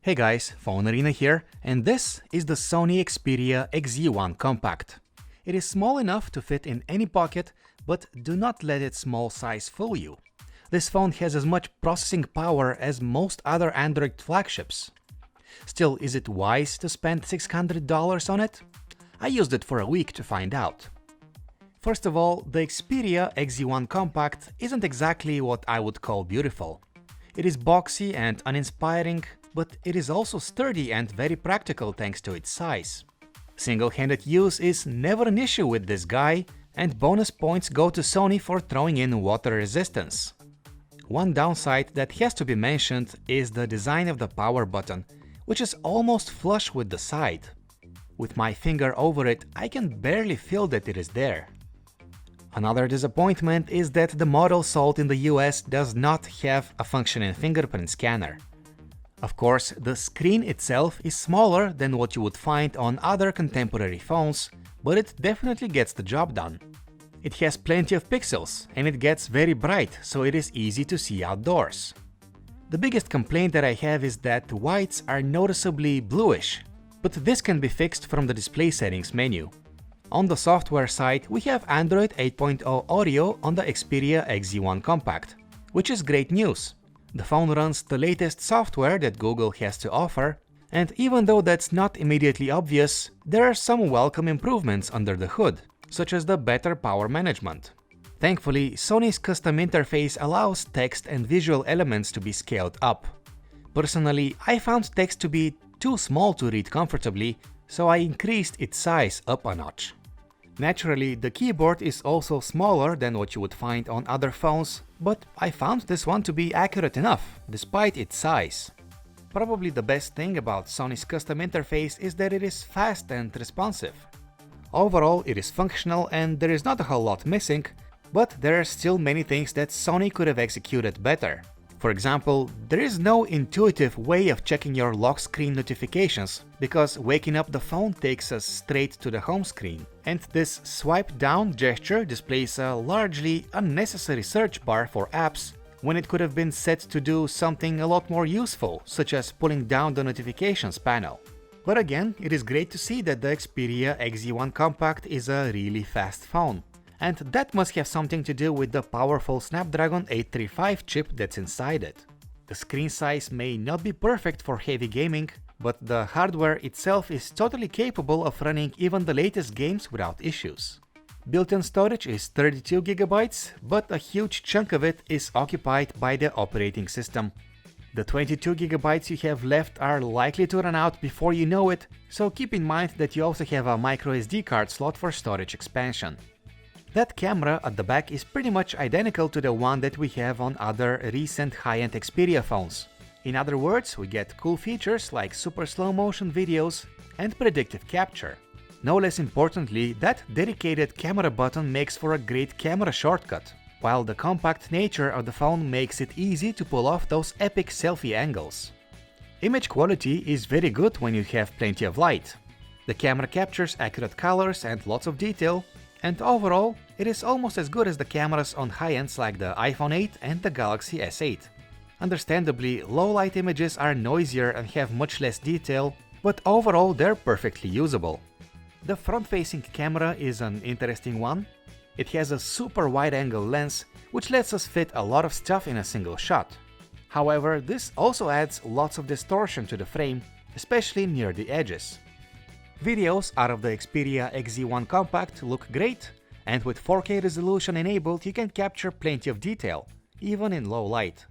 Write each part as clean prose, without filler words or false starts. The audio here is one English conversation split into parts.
Hey guys, PhoneArena here, and this is the Sony Xperia XZ1 Compact. It is small enough to fit in any pocket, but do not let its small size fool you. This phone has as much processing power as most other Android flagships. Still, is it wise to spend $600 on it? I used it for a week to find out. First of all, the Xperia XZ1 Compact isn't exactly what I would call beautiful. It is boxy and uninspiring, but it is also sturdy and very practical thanks to its size. Single-handed use is never an issue with this guy, and bonus points go to Sony for throwing in water resistance. One downside that has to be mentioned is the design of the power button, which is almost flush with the side. With my finger over it, I can barely feel that it is there. Another disappointment is that the model sold in the US does not have a functioning fingerprint scanner. Of course, the screen itself is smaller than what you would find on other contemporary phones, but it definitely gets the job done. It has plenty of pixels, and it gets very bright, so it is easy to see outdoors. The biggest complaint that I have is that the whites are noticeably bluish, but this can be fixed from the display settings menu. On the software side, we have Android 8.0 Audio on the Xperia XZ1 Compact, which is great news. The phone runs the latest software that Google has to offer, and even though that's not immediately obvious, there are some welcome improvements under the hood, such as the better power management. Thankfully, Sony's custom interface allows text and visual elements to be scaled up. Personally, I found text to be too small to read comfortably, so I increased its size up a notch. Naturally, the keyboard is also smaller than what you would find on other phones, but I found this one to be accurate enough, despite its size. Probably the best thing about Sony's custom interface is that it is fast and responsive. Overall, it is functional and there is not a whole lot missing, but there are still many things that Sony could have executed better. For example, there is no intuitive way of checking your lock screen notifications, because waking up the phone takes us straight to the home screen, and this swipe down gesture displays a largely unnecessary search bar for apps when it could have been set to do something a lot more useful, such as pulling down the notifications panel. But again, it is great to see that the Xperia XZ1 Compact is a really fast phone. And that must have something to do with the powerful Snapdragon 835 chip that's inside it. The screen size may not be perfect for heavy gaming, but the hardware itself is totally capable of running even the latest games without issues. Built-in storage is 32GB, but a huge chunk of it is occupied by the operating system. The 22GB you have left are likely to run out before you know it, so keep in mind that you also have a microSD card slot for storage expansion. That camera at the back is pretty much identical to the one that we have on other recent high-end Xperia phones. In other words, we get cool features like super slow-motion videos and predictive capture. No less importantly, that dedicated camera button makes for a great camera shortcut, while the compact nature of the phone makes it easy to pull off those epic selfie angles. Image quality is very good when you have plenty of light. The camera captures accurate colors and lots of detail, and overall, it is almost as good as the cameras on high-ends like the iPhone 8 and the Galaxy S8. Understandably, low-light images are noisier and have much less detail, but overall they're perfectly usable. The front-facing camera is an interesting one. It has a super wide-angle lens, which lets us fit a lot of stuff in a single shot. However, this also adds lots of distortion to the frame, especially near the edges. Videos out of the Xperia XZ1 Compact look great, and with 4K resolution enabled you can capture plenty of detail, even in low light.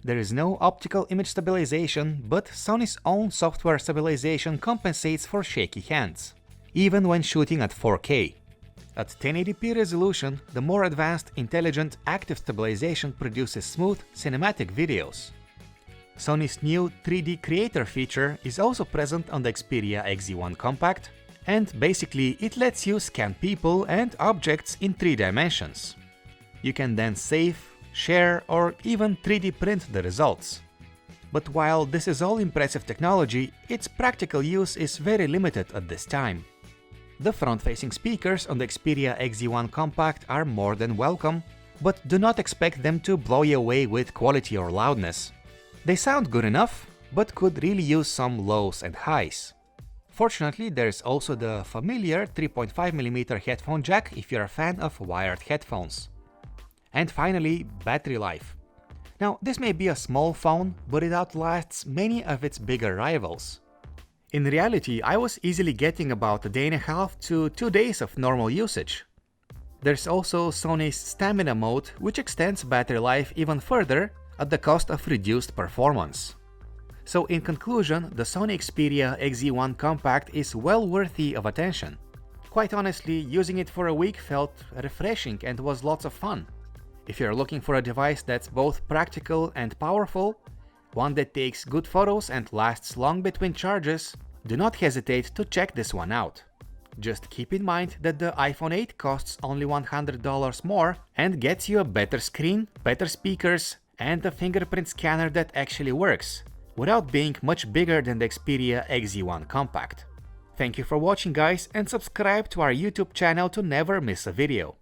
There is no optical image stabilization, but Sony's own software stabilization compensates for shaky hands, even when shooting at 4K. At 1080p resolution, the more advanced intelligent active stabilization produces smooth cinematic videos. Sony's new 3D Creator feature is also present on the Xperia XZ1 Compact, and basically it lets you scan people and objects in 3 dimensions. You can then save, share, or even 3D print the results. But while this is all impressive technology, its practical use is very limited at this time. The front-facing speakers on the Xperia XZ1 Compact are more than welcome, but do not expect them to blow you away with quality or loudness. They sound good enough, but could really use some lows and highs. Fortunately, there's also the familiar 3.5mm headphone jack if you're a fan of wired headphones. And finally, battery life. Now, this may be a small phone, but it outlasts many of its bigger rivals. In reality, I was easily getting about a day and a half to 2 days of normal usage. There's also Sony's Stamina mode, which extends battery life even further at the cost of reduced performance. So in conclusion, the Sony Xperia XZ1 Compact is well worthy of attention. Quite honestly, using it for a week felt refreshing and was lots of fun. If you're looking for a device that's both practical and powerful, one that takes good photos and lasts long between charges, do not hesitate to check this one out. Just keep in mind that the iPhone 8 costs only $100 more and gets you a better screen, better speakers, and a fingerprint scanner that actually works, without being much bigger than the Xperia XZ1 Compact. Thank you for watching guys, and subscribe to our YouTube channel to never miss a video.